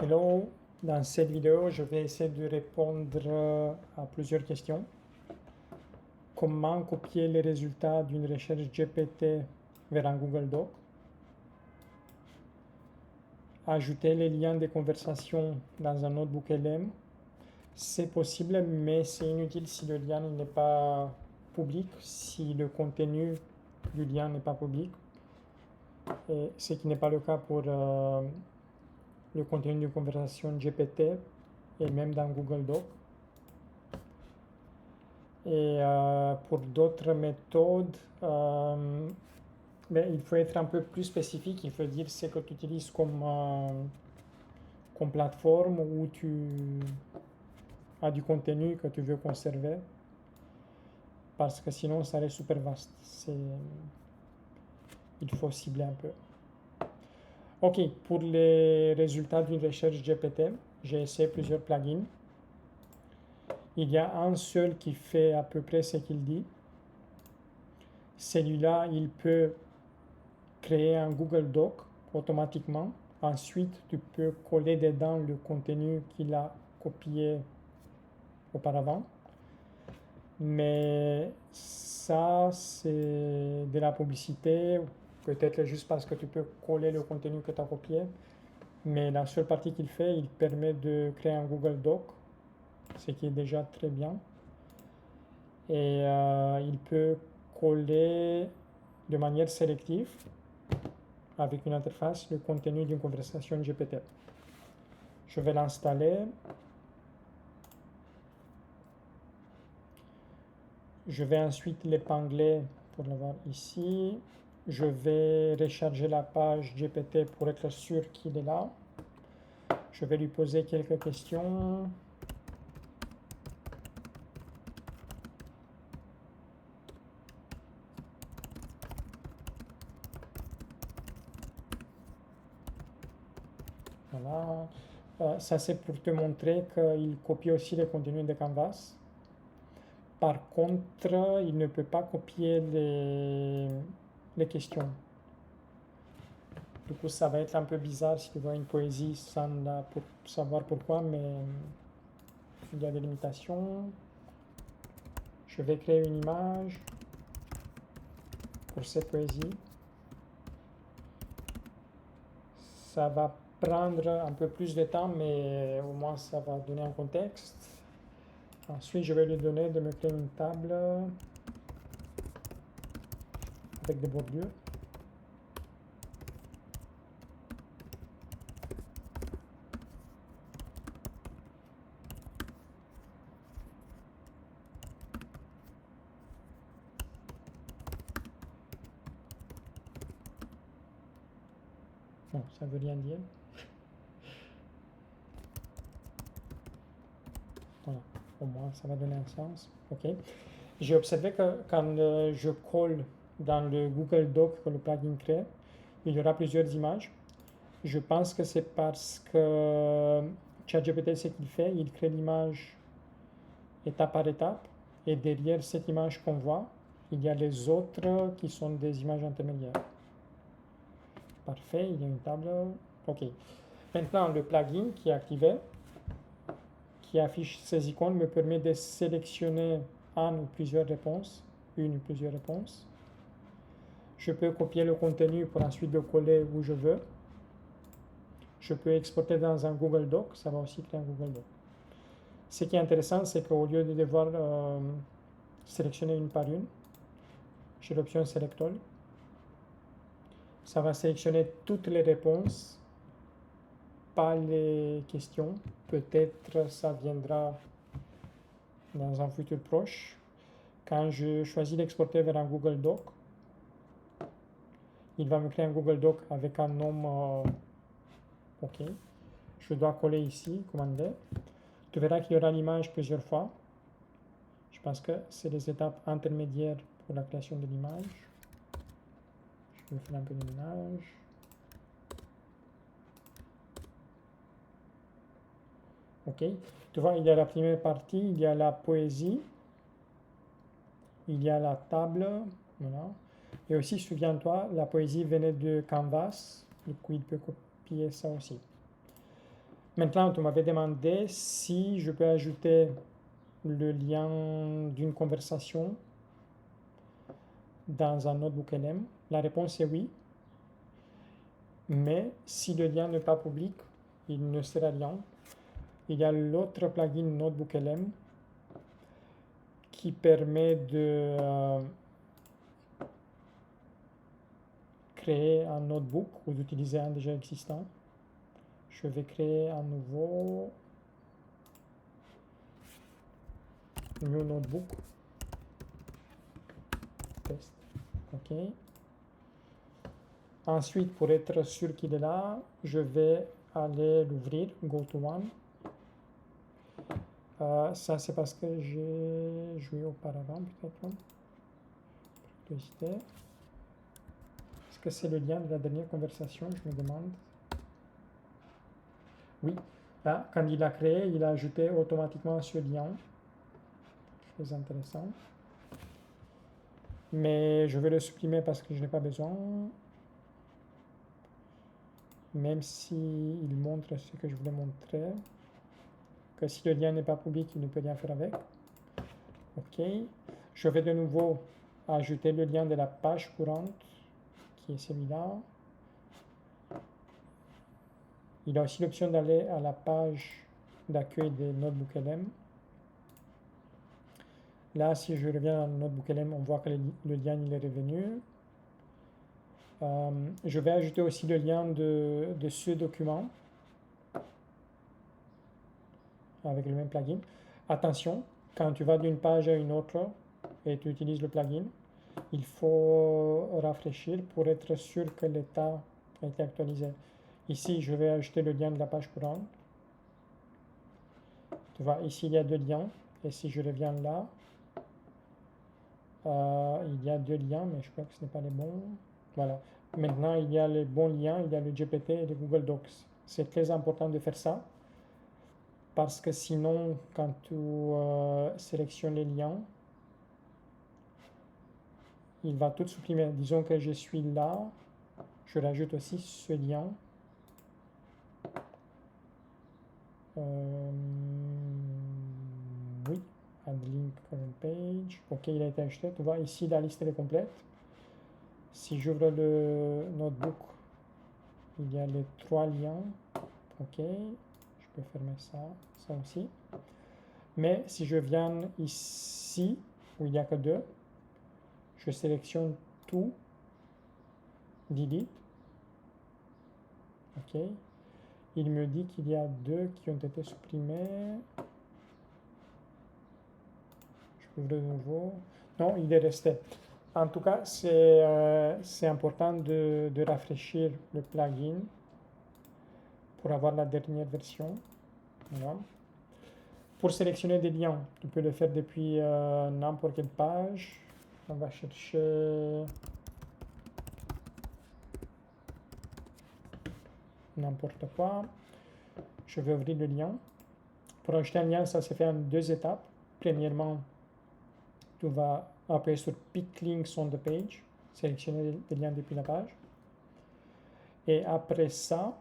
Hello, dans cette vidéo, je vais essayer de répondre à plusieurs questions. Comment copier les résultats d'une recherche GPT vers un Google Doc? Ajouter les liens des conversations dans un notebook LM. C'est possible, mais c'est inutile si le lien n'est pas public, si le contenu du lien n'est pas public. Et ce qui n'est pas le cas pour le contenu de conversation GPT et même dans Google Doc. Et pour d'autres méthodes, il faut être un peu plus spécifique. Il faut dire ce que tu utilises comme plateforme où tu as du contenu que tu veux conserver. Parce que sinon, ça reste super vaste. Il faut cibler un peu. Ok, pour les résultats d'une recherche GPT, j'ai essayé plusieurs plugins. Il y a un seul qui fait à peu près ce qu'il dit. Celui-là, il peut créer un Google Doc automatiquement. Ensuite, tu peux coller dedans le contenu qu'il a copié auparavant. Mais ça, c'est de la publicité, peut-être juste parce que tu peux coller le contenu que tu as copié. Mais la seule partie qu'il fait, il permet de créer un Google Doc, ce qui est déjà très bien. Et il peut coller de manière sélective avec une interface le contenu d'une conversation GPT. Je vais l'installer. Je vais ensuite l'épingler pour l'avoir ici. Je vais recharger la page GPT pour être sûr qu'il est là. Je vais lui poser quelques questions. Voilà. Ça, c'est pour te montrer qu'il copie aussi les contenus de Canvas. Par contre, il ne peut pas copier les questions. Du coup, ça va être un peu bizarre si tu vois une poésie sans pour savoir pourquoi, mais il y a des limitations. Je vais créer une image pour cette poésie. Ça va prendre un peu plus de temps, mais au moins ça va donner un contexte. Ensuite, je vais lui donner de me créer une table avec des bordures. Bon, ça veut rien dire. Voilà, au moins ça va donner un sens. Ok. J'ai observé que quand je colle dans le Google Doc que le plugin crée, il y aura plusieurs images. Je pense que c'est parce que ChatGPT, ce qu'il fait, il crée l'image étape par étape, et derrière cette image qu'on voit, il y a les autres qui sont des images intermédiaires. Parfait, il y a une table. Ok. Maintenant, le plugin qui est activé, qui affiche ces icônes, me permet de sélectionner une ou plusieurs réponses. Je peux copier le contenu pour ensuite le coller où je veux. Je peux exporter dans un Google Doc, ça va aussi créer un Google Doc. Ce qui est intéressant, c'est qu'au lieu de devoir sélectionner une par une, j'ai l'option Select All. Ça va sélectionner toutes les réponses, pas les questions. Peut-être ça viendra dans un futur proche. Quand je choisis d'exporter vers un Google Doc, il va me créer un Google Doc avec un nom OK. Je dois coller ici, commander. Tu verras qu'il y aura l'image plusieurs fois. Je pense que c'est les étapes intermédiaires pour la création de l'image. Je vais faire un peu de ménage. OK. Tu vois, il y a la première partie, il y a la poésie, il y a la table, voilà. Et aussi, souviens-toi, la poésie venait de Canvas, du coup, il peut copier ça aussi. Maintenant, tu m'avais demandé si je peux ajouter le lien d'une conversation dans un notebook LM. La réponse est oui, mais si le lien n'est pas public, il ne sert à rien. Il y a l'autre plugin Notebook LM qui permet de créer un notebook ou d'utiliser un déjà existant. Je vais créer un nouveau New Notebook. Test. OK. Ensuite, pour être sûr qu'il est là, je vais aller l'ouvrir, go to one. Ça, c'est parce que j'ai joué auparavant, peut-être. Est-ce que c'est le lien de la dernière conversation, je me demande? Oui. Là, quand il a créé, il a ajouté automatiquement ce lien. Très intéressant. Mais je vais le supprimer parce que je n'ai pas besoin. Même s'il montre ce que je voulais montrer. Que si le lien n'est pas public, il ne peut rien faire avec. OK. Je vais de nouveau ajouter le lien de la page courante, qui est celui-là. Il a aussi l'option d'aller à la page d'accueil des Notebook LM. Là, si je reviens dans le Notebook LM, on voit que le lien il est revenu. Je vais ajouter aussi le lien de ce document avec le même plugin. Attention, quand tu vas d'une page à une autre et tu utilises le plugin, il faut rafraîchir pour être sûr que l'état a été actualisé. Ici, je vais ajouter le lien de la page courante. Tu vois, ici, il y a deux liens. Et si je reviens là, il y a deux liens, mais je crois que ce n'est pas les bons. Voilà. Maintenant, il y a les bons liens. Il y a le GPT et le Google Docs. C'est très important de faire ça. Parce que sinon, quand tu sélectionnes les liens, il va tout supprimer. Disons que je suis là. Je rajoute aussi ce lien. Oui, add link current page. OK, il a été ajouté. Tu vois, ici, la liste est complète. Si j'ouvre le notebook, il y a les trois liens. OK, je peux fermer ça, ça aussi. Mais si je viens ici, où il n'y a que deux, je sélectionne tout, delete. OK. Il me dit qu'il y a deux qui ont été supprimés. Je peux ouvrir de nouveau. Non, il est resté. En tout cas, c'est important de rafraîchir le plugin pour avoir la dernière version. Voilà. Pour sélectionner des liens, tu peux le faire depuis n'importe quelle page. On va chercher n'importe quoi. Je vais ouvrir le lien. Pour ajouter un lien, ça se fait en deux étapes. Premièrement, tu vas appuyer sur Pick Links on the page, sélectionner les liens depuis la page. Et après ça,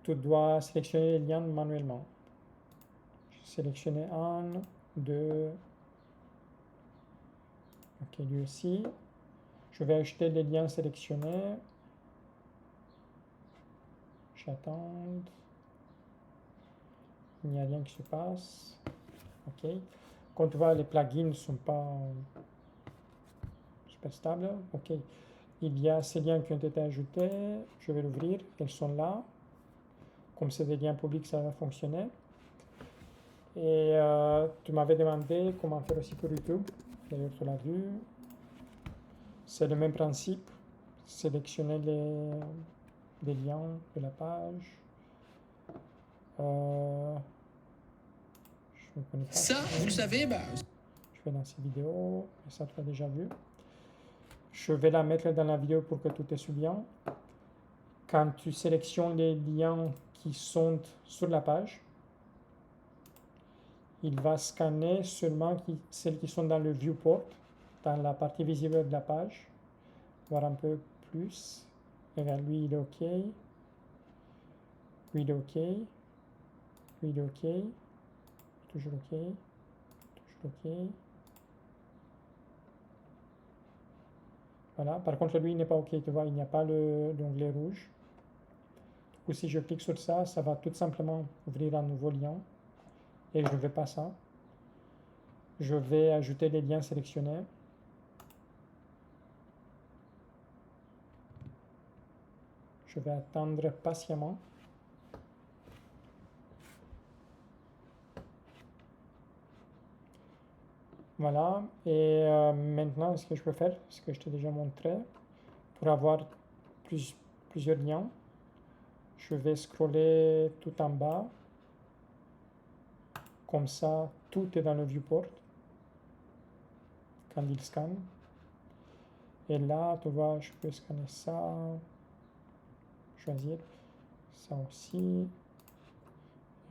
tu dois sélectionner les liens manuellement. Sélectionner un, deux. OK, lui aussi. Je vais ajouter les liens sélectionnés. J'attends. Il n'y a rien qui se passe. OK. Quand tu vois, les plugins ne sont pas super stables. OK. Il y a ces liens qui ont été ajoutés. Je vais l'ouvrir. Ils sont là. Comme c'est des liens publics, ça va fonctionner. Et tu m'avais demandé comment faire aussi pour YouTube. D'ailleurs, tu l'as vu. C'est le même principe. Sélectionner les liens de la page. Je ne connais pas. Ça, vous le savez, bah... Je vais dans ces vidéos. Et ça, tu l'as déjà vu. Je vais la mettre dans la vidéo pour que tout te souvienne. Quand tu sélectionnes les liens qui sont sur la page, il va scanner seulement celles qui sont dans le viewport, dans la partie visible de la page. Voir un peu plus. Regarde, lui, il est OK. Lui il est OK. Lui il est OK. Toujours OK. Toujours OK. Voilà. Par contre, lui, il n'est pas OK. Tu vois, il n'y a pas l'onglet rouge. Du coup, si je clique sur ça, ça va tout simplement ouvrir un nouveau lien. Et je ne veux pas ça. Je vais ajouter les liens sélectionnés. Je vais attendre patiemment. Voilà. Et maintenant, ce que je peux faire, ce que je t'ai déjà montré, pour avoir plusieurs liens, je vais scroller tout en bas. Comme ça, tout est dans le viewport quand il scanne. Et là, tu vois, je peux scanner ça, choisir ça aussi.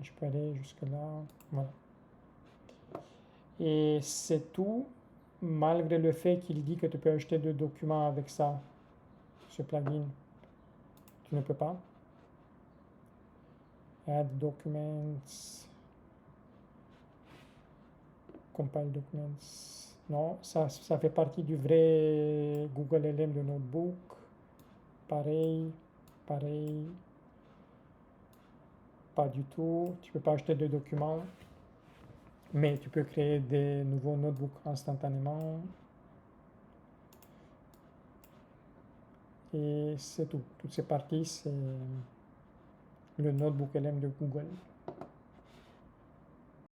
Et je peux aller jusque là. Voilà. Et c'est tout, malgré le fait qu'il dit que tu peux acheter deux documents avec ça, ce plugin. Tu ne peux pas. Add documents. Compile documents. Non, ça fait partie du vrai Google LM de Notebook. Pareil, pareil. Pas du tout. Tu peux pas acheter de documents. Mais tu peux créer des nouveaux notebooks instantanément. Et c'est tout. Toutes ces parties, c'est le notebook LM de Google.